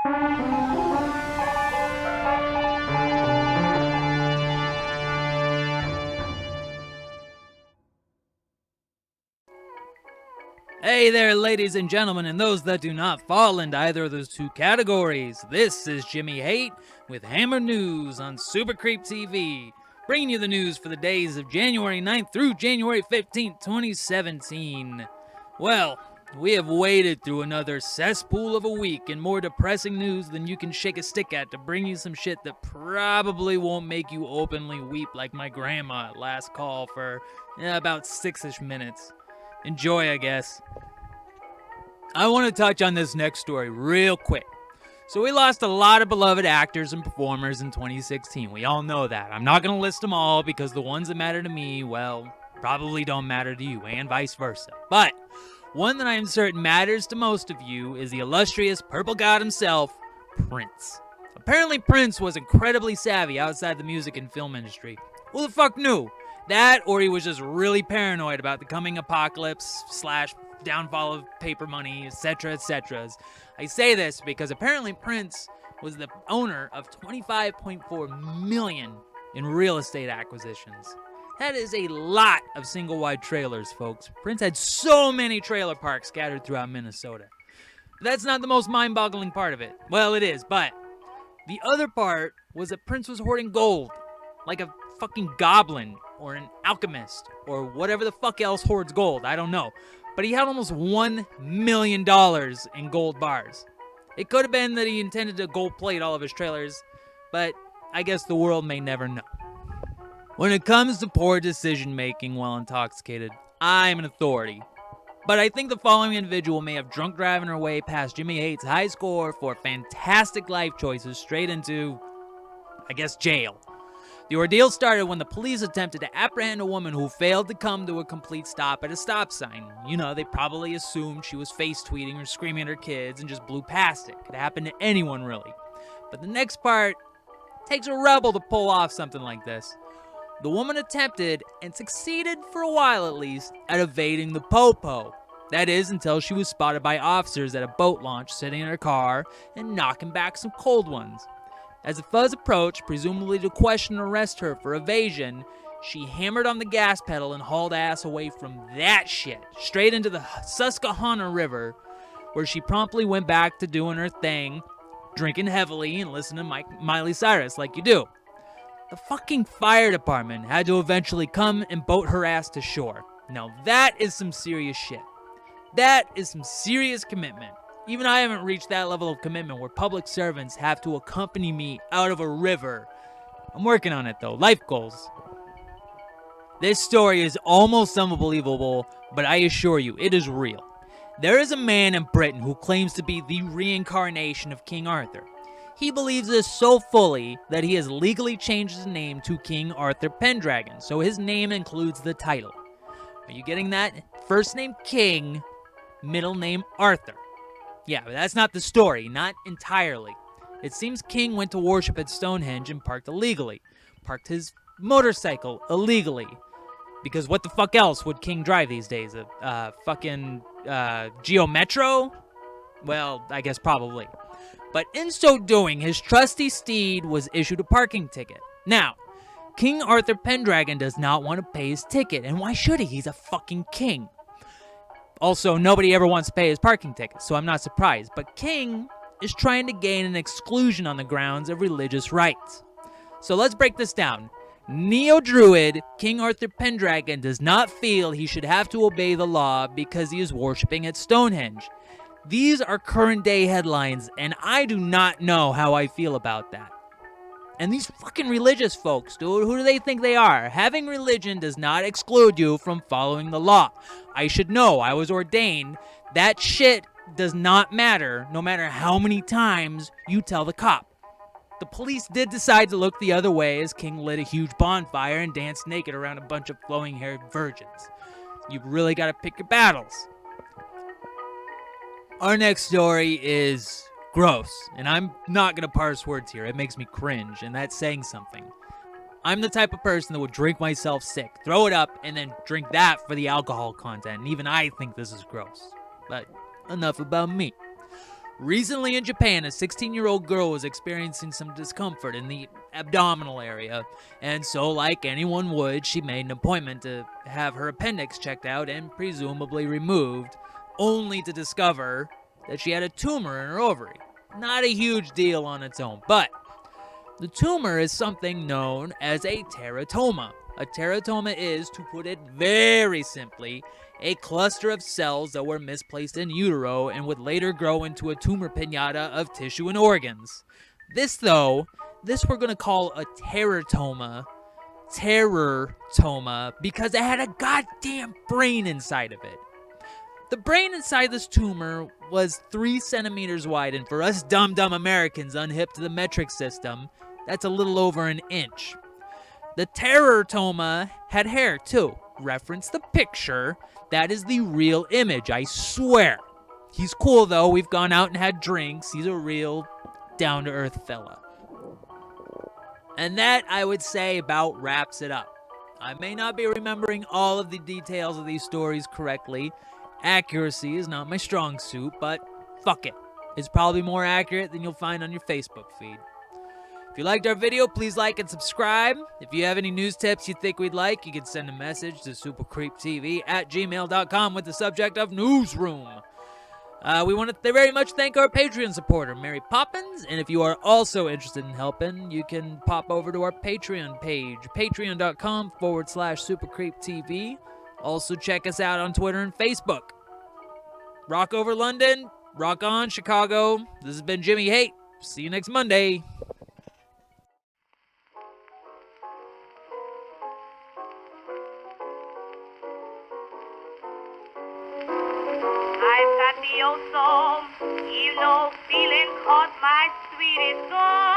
Hey there, ladies and gentlemen, and those that do not fall into either of those two categories. This is Jimmy Haight with Hammer News on Super Creep TV, bringing you the news for the days of January 9th through January 15th, 2017. Well, we have waded through another cesspool of a week and more depressing news than you can shake a stick at to bring you some shit that probably won't make you openly weep like my grandma at last call for about 6-ish minutes. Enjoy, I guess. I want to touch on this next story real quick. So we lost a lot of beloved actors and performers in 2016. We all know that. I'm not going to list them all because the ones that matter to me, well, probably don't matter to you, and vice versa. But one that I am certain matters to most of you is the illustrious purple god himself, Prince. Apparently Prince was incredibly savvy outside the music and film industry. Who the fuck knew? That, or he was just really paranoid about the coming apocalypse / downfall of paper money, etc., etc. I say this because apparently Prince was the owner of $25.4 million in real estate acquisitions. That is a lot of single-wide trailers, folks. Prince had so many trailer parks scattered throughout Minnesota. But that's not the most mind-boggling part of it. Well, it is, but the other part was that Prince was hoarding gold, like a fucking goblin, or an alchemist, or whatever the fuck else hoards gold, I don't know. But he had almost $1 million in gold bars. It could have been that he intended to gold plate all of his trailers, but I guess the world may never know. When it comes to poor decision making while intoxicated, I'm an authority. But I think the following individual may have drunk driving her way past Jimmy Haight's high score for fantastic life choices straight into, I guess, jail. The ordeal started when the police attempted to apprehend a woman who failed to come to a complete stop at a stop sign. You know, they probably assumed she was face-tweeting or screaming at her kids and just blew past it. Could happen to anyone, really. But the next part takes a rebel to pull off something like this. The woman attempted, and succeeded for a while at least, at evading the po-po. That is, until she was spotted by officers at a boat launch sitting in her car and knocking back some cold ones. As the fuzz approached, presumably to question and arrest her for evasion, she hammered on the gas pedal and hauled ass away from that shit, straight into the Susquehanna River, where she promptly went back to doing her thing, drinking heavily and listening to Miley Cyrus like you do. The fucking fire department had to eventually come and boat her ass to shore. Now that is some serious shit. That is some serious commitment. Even I haven't reached that level of commitment where public servants have to accompany me out of a river. I'm working on it though. Life goals. This story is almost unbelievable, but I assure you, it is real. There is a man in Britain who claims to be the reincarnation of King Arthur. He believes this so fully that he has legally changed his name to King Arthur Pendragon, so his name includes the title. Are you getting that? First name King, middle name Arthur. Yeah, but that's not the story, not entirely. It seems King went to worship at Stonehenge and parked illegally. Parked his motorcycle illegally. Because what the fuck else would King drive these days? A fucking Geo Metro? Well, I guess probably. But in so doing, his trusty steed was issued a parking ticket. Now, King Arthur Pendragon does not want to pay his ticket, and why should he? He's a fucking king. Also, nobody ever wants to pay his parking ticket, so I'm not surprised. But King is trying to gain an exclusion on the grounds of religious rights. So let's break this down. Neo-Druid King Arthur Pendragon does not feel he should have to obey the law because he is worshipping at Stonehenge. These are current day headlines, and I do not know how I feel about that. And these fucking religious folks, dude, who do they think they are? Having religion does not exclude you from following the law. I should know, I was ordained. That shit does not matter, no matter how many times you tell the cop. The police did decide to look the other way as King lit a huge bonfire and danced naked around a bunch of flowing-haired virgins. You've really got to pick your battles. Our next story is gross, and I'm not going to parse words here. It makes me cringe, and that's saying something. I'm the type of person that would drink myself sick, throw it up, and then drink that for the alcohol content, and even I think this is gross. But enough about me. Recently in Japan, a 16-year-old girl was experiencing some discomfort in the abdominal area, and so like anyone would, she made an appointment to have her appendix checked out and presumably removed, only to discover that she had a tumor in her ovary. Not a huge deal on its own, but the tumor is something known as a teratoma. A teratoma is, to put it very simply, a cluster of cells that were misplaced in utero and would later grow into a tumor piñata of tissue and organs. This we're going to call a teratoma, because it had a goddamn brain inside of it. The brain inside this tumor was 3 centimeters wide, and for us dumb Americans unhip to the metric system, that's a little over an inch. The teratoma had hair too. Reference the picture. That is the real image, I swear. He's cool though. We've gone out and had drinks. He's a real down-to-earth fella. And that, I would say, about wraps it up. I may not be remembering all of the details of these stories correctly. Accuracy is not my strong suit, but fuck it. It's probably more accurate than you'll find on your Facebook feed. If you liked our video, please like and subscribe. If you have any news tips you think we'd like, you can send a message to supercreeptv@gmail.com with the subject of Newsroom. We want to very much thank our Patreon supporter, Mary Poppins, and if you are also interested in helping, you can pop over to our Patreon page, patreon.com/supercreeptv. Also check us out on Twitter and Facebook. Rock over London, rock on Chicago. This has been Jimmy Haight. See you next Monday. I've got the old soul, feeling caught my sweetest soul.